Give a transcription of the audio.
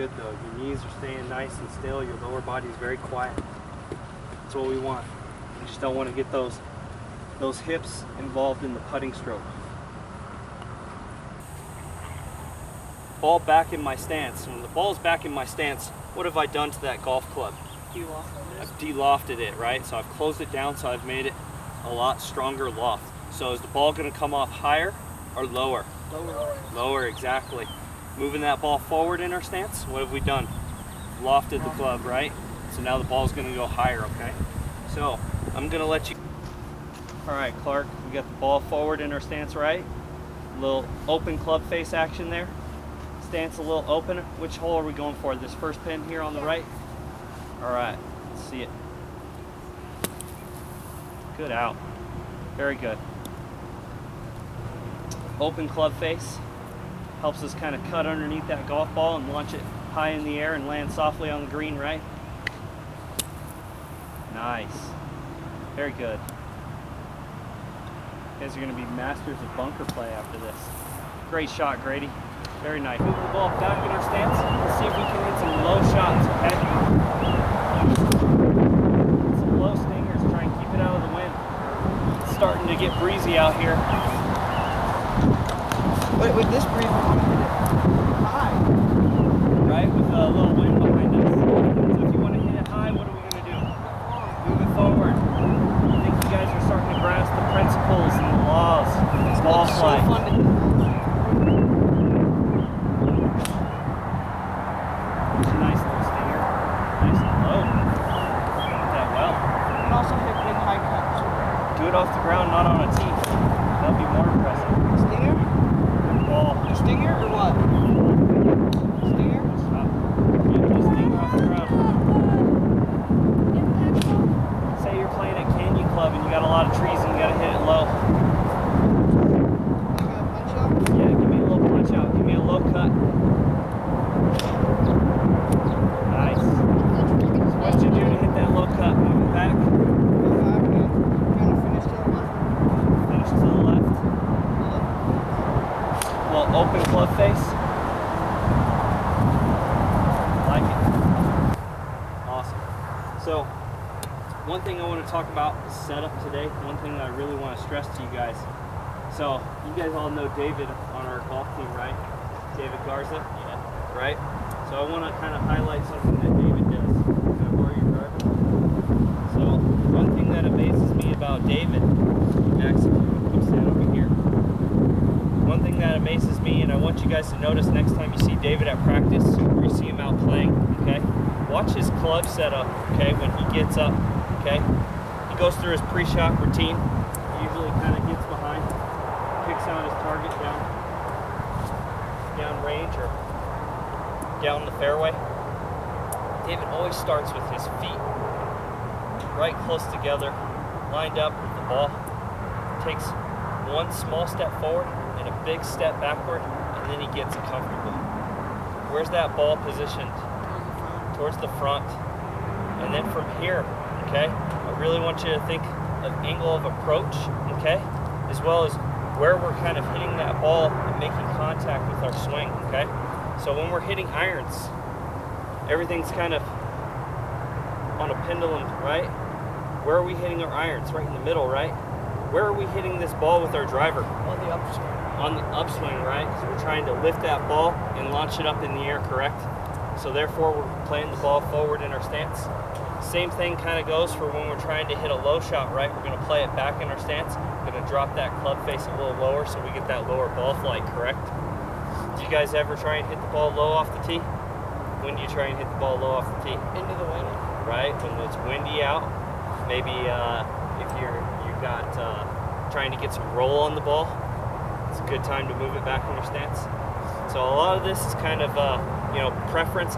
good though. Your knees are staying nice and still. Your lower body is very quiet. That's what we want. We just don't want to get those hips involved in the putting stroke. Ball back in my stance. When the ball's back in my stance, what have I done to that golf club? I've de-lofted it, right? So I've closed it down, so I've made it a lot stronger loft. So is the ball going to come off higher or lower? Lower. Lower, exactly. Moving that ball forward in our stance, what have we done? Lofted the club, right? So now the ball's going to go higher, okay? So I'm going to let you... All right, Clark, we got the ball forward in our stance, right? A little open club face action there. Stance a little open. Which hole are we going for? This first pin here on the right? All right, let's see it. Good out. Very good. Open club face. Helps us kind of cut underneath that golf ball and launch it high in the air and land softly on the green, right? Nice. Very good. You guys are going to be masters of bunker play after this. Great shot, Grady. Very nice. Move the ball back in our stance. Let's see if we can hit some low shots, okay? Some low stingers, try and keep it out of the wind. It's starting to get breezy out here. Wait, with this breeze, we want to hit it high. Right, with a little wind behind us. So if you want to hit it high, what are we going to do? Move it forward. I think you guys are starting to grasp the principles and the laws. It's ball flight. So fun to It's a nice little stinger. Nice and low. Got that well. You can also hit big high cuts. Do it off the ground, not on a tee. That'll be more impressive. Stinger? Ball. A stinger or what? Stinger? Stop. Yeah, just stinger off the ground. Say you're playing at Canyon Club and you got a lot of trees and you got to hit it low. Give me a punch up? Yeah, give me a little punch out. Give me a low cut. Nice. So what did you do to hit that low cut? Move it back. Go back and kind of finish to the left. Finish to the left. A little open club face. Like it. Awesome. So, one thing I want to talk about is setup today. One thing that I really want to stress to you guys. So, you guys all know David on our golf team, right? David Garza? Yeah. Right? So I want to kind of highlight something that David does. Can I borrow your driver? So, one thing that amazes me about David, actually, I'm standing over here. One thing that amazes me, and I want you guys to notice next time you see David at practice or you see him out playing, okay? Watch his club setup, okay, when he gets up, okay? He goes through his pre-shot routine. He usually kind of gets behind, picks out his target down range or down the fairway. David always starts with his feet right close together, lined up with the ball. Takes one small step forward and a big step backward, and then he gets it comfortable. Where's that ball positioned? Towards the front. And then from here, okay, I really want you to think of angle of approach, okay, as well as where we're kind of hitting that ball and making contact with our swing, okay? So when we're hitting irons, everything's kind of on a pendulum, right? Where are we hitting our irons? Right in the middle, right? Where are we hitting this ball with our driver? On the upswing. On the upswing, right? So we're trying to lift that ball and launch it up in the air, correct? So therefore, we're playing the ball forward in our stance. Same thing kind of goes for when we're trying to hit a low shot, right? We're going to play it back in our stance. We're going to drop that club face a little lower so we get that lower ball flight, correct? Do you guys ever try and hit the ball low off the tee? When do you try and hit the ball low off the tee? Into the wind. Right, when it's windy out. Maybe if you've got trying to get some roll on the ball, it's a good time to move it back in your stance. So a lot of this is kind of preference.